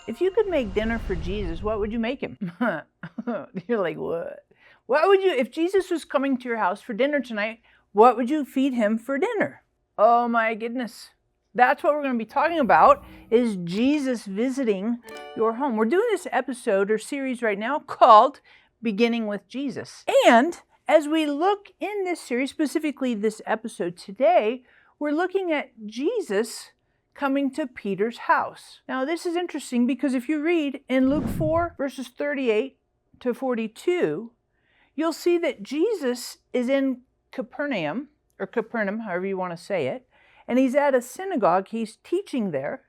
If you could make dinner for Jesus, what would you make him? You're like, what? What would you, if Jesus was coming to your house for dinner tonight, what would you feed him for dinner? Oh my goodness. That's what we're going to be talking about, is Jesus visiting your home. We're doing this episode or series right now called Beginning with Jesus. And as we look in this series, specifically this episode today, we're looking at Jesus coming to Peter's house. Now, this is interesting because if you read in Luke 4, verses 38 to 42, you'll see that Jesus is in Capernaum, or Capernaum, however you want to say it, and he's at a synagogue. He's teaching there,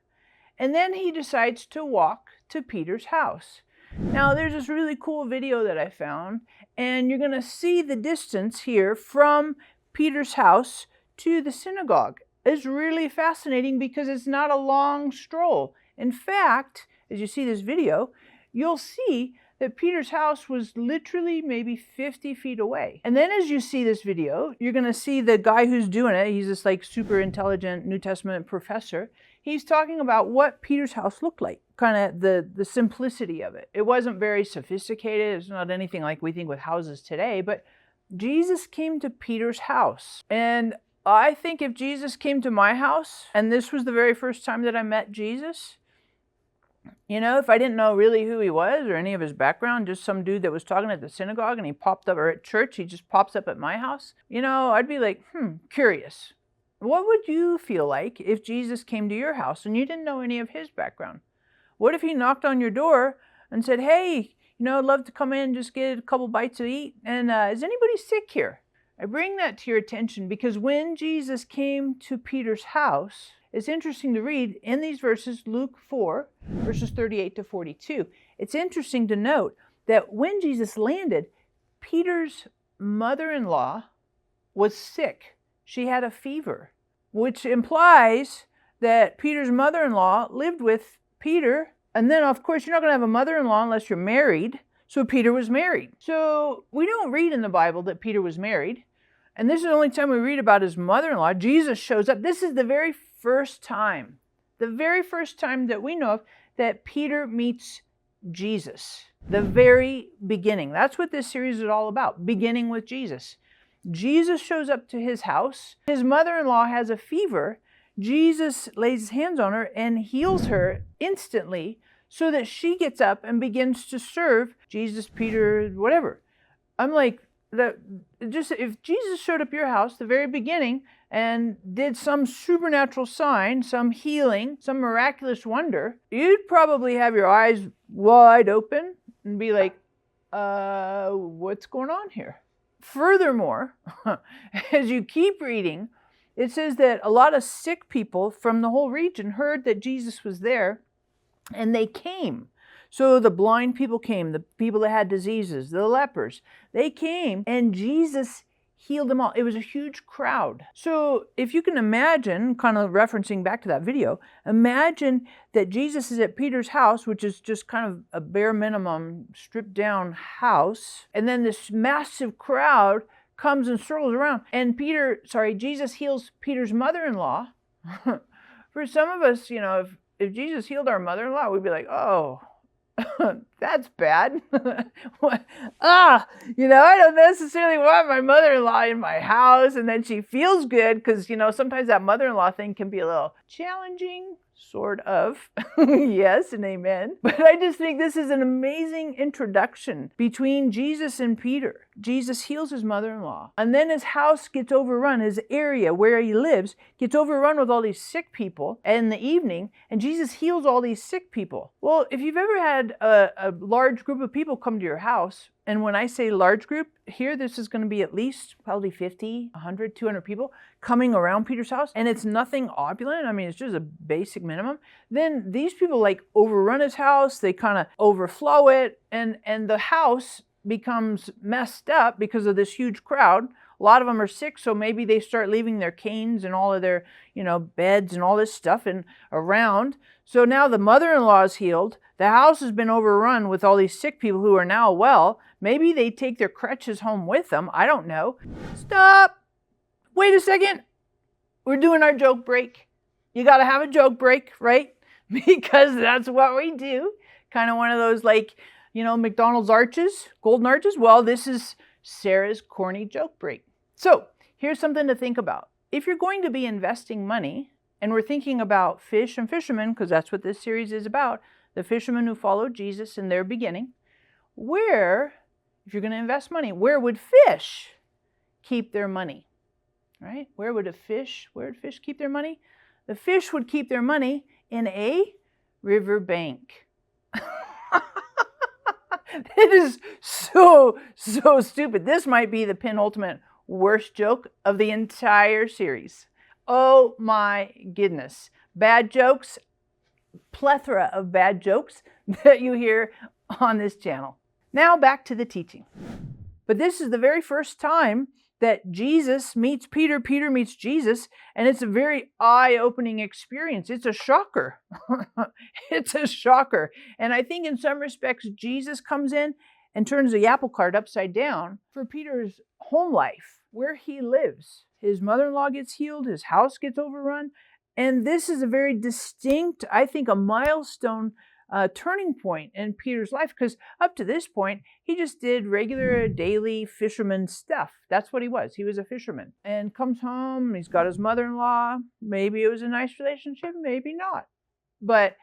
and then he decides to walk to Peter's house. Now, there's this really cool video that I found, and you're going to see the distance here from Peter's house to the synagogue. It's really fascinating because it's not a long stroll. In fact, as you see this video, you'll see that Peter's house was literally maybe 50 feet away. And then as you see this video, you're going to see the guy who's doing it. He's this like super intelligent New Testament professor. He's talking about what Peter's house looked like, kind of the simplicity of it. It wasn't very sophisticated. It's not anything like we think with houses today, but Jesus came to Peter's house. And I think if Jesus came to my house, and this was the very first time that I met Jesus, you know, if I didn't know really who he was or any of his background, just some dude that was talking at the synagogue and he popped up, or at church, he just pops up at my house, you know, I'd be like, curious. What would you feel like if Jesus came to your house and you didn't know any of his background? What if he knocked on your door and said, hey, you know, I'd love to come in and just get a couple bites to eat, and is anybody sick here? I bring that to your attention because when Jesus came to Peter's house, it's interesting to read in these verses, Luke 4, verses 38 to 42. It's interesting to note that when Jesus landed, Peter's mother-in-law was sick. She had a fever, which implies that Peter's mother-in-law lived with Peter. And then, of course, you're not going to have a mother-in-law unless you're married. So Peter was married. So we don't read in the Bible that Peter was married. And this is the only time we read about his mother-in-law. Jesus shows up. This is the very first time that we know of that Peter meets Jesus. The very beginning. That's what this series is all about, beginning with Jesus. Jesus shows up to his house. His mother-in-law has a fever. Jesus lays his hands on her and heals her instantly so that she gets up and begins to serve Jesus, Peter, whatever. I'm like, if Jesus showed up at your house the very beginning and did some supernatural sign, some healing, some miraculous wonder, you'd probably have your eyes wide open and be like, what's going on here? Furthermore, as you keep reading, it says that a lot of sick people from the whole region heard that Jesus was there, and they came. So the blind people came, the people that had diseases, the lepers, they came, and Jesus healed them all. It was a huge crowd. So if you can imagine, kind of referencing back to that video, imagine that Jesus is at Peter's house, which is just kind of a bare minimum stripped down house, and then this massive crowd comes and circles around, and Jesus heals Peter's mother-in-law. For some of us, you know, if Jesus healed our mother-in-law, we'd be like, oh, that's bad. I don't necessarily want my mother-in-law in my house, and then she feels good because, you know, sometimes that mother-in-law thing can be a little challenging, sort of. Yes and amen. But I just think this is an amazing introduction between Jesus and Peter. Jesus heals his mother-in-law, and then his house gets overrun. His area where he lives gets overrun with all these sick people in the evening, and Jesus heals all these sick people. Well, if you've ever had a large group of people come to your house, and when I say large group, here this is going to be at least probably 50, 100, 200 people coming around Peter's house, and it's nothing opulent. I mean, it's just a basic minimum. Then these people like overrun his house, they kind of overflow it, and the house becomes messed up because of this huge crowd. A lot of them are sick, so maybe they start leaving their canes and all of their, beds and all this stuff around. So now the mother-in-law is healed. The house has been overrun with all these sick people who are now well. Maybe they take their crutches home with them. I don't know. Stop. Wait a second. We're doing our joke break. You got to have a joke break, right? because that's what we do. Kind of one of those, like, McDonald's arches, golden arches. Well, this is Sarah's corny joke break. So here's something to think about. If you're going to be investing money, and we're thinking about fish and fishermen, because that's what this series is about, the fishermen who followed Jesus in their beginning, if you're going to invest money, where would fish keep their money? Right? Where would fish keep their money? The fish would keep their money in a riverbank. It is so stupid. This might be the penultimate worst joke of the entire series. Oh my goodness. Bad jokes, plethora of bad jokes that you hear on this channel. Now back to the teaching. But this is the very first time that Jesus meets Peter, Peter meets Jesus, and it's a very eye-opening experience. It's a shocker. It's a shocker. And I think in some respects, Jesus comes in and turns the apple cart upside down for Peter's home life, where he lives. His mother-in-law gets healed, his house gets overrun, and this is a very distinct, I think, a milestone turning point in Peter's life, because up to this point, he just did regular daily fisherman stuff. That's what he was. He was a fisherman. And comes home, he's got his mother-in-law. Maybe it was a nice relationship, maybe not. But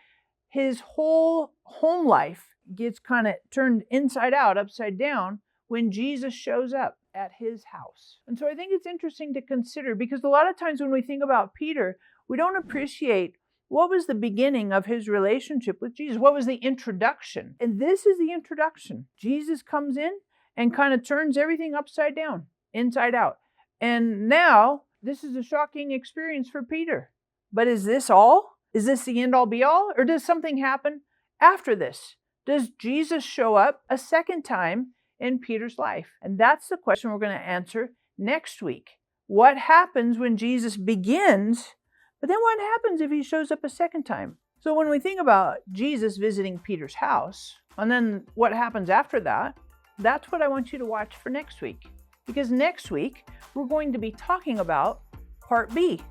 his whole home life gets kind of turned inside out, upside down, when Jesus shows up at his house. And so I think it's interesting to consider, because a lot of times when we think about Peter, we don't appreciate what was the beginning of his relationship with Jesus. What was the introduction? And this is the introduction. Jesus comes in and kind of turns everything upside down, inside out. And now this is a shocking experience for Peter. But is this all? Is this the end all be all? Or does something happen after this? Does Jesus show up a second time in Peter's life? And that's the question we're going to answer next week. What happens when Jesus begins? But then what happens if he shows up a second time? So when we think about Jesus visiting Peter's house, and then what happens after that, that's what I want you to watch for next week. Because next week, we're going to be talking about part B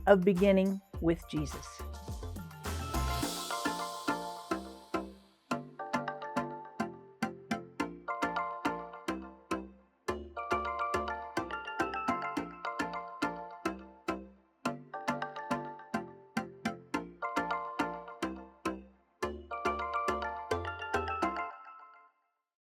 of Beginning with Jesus.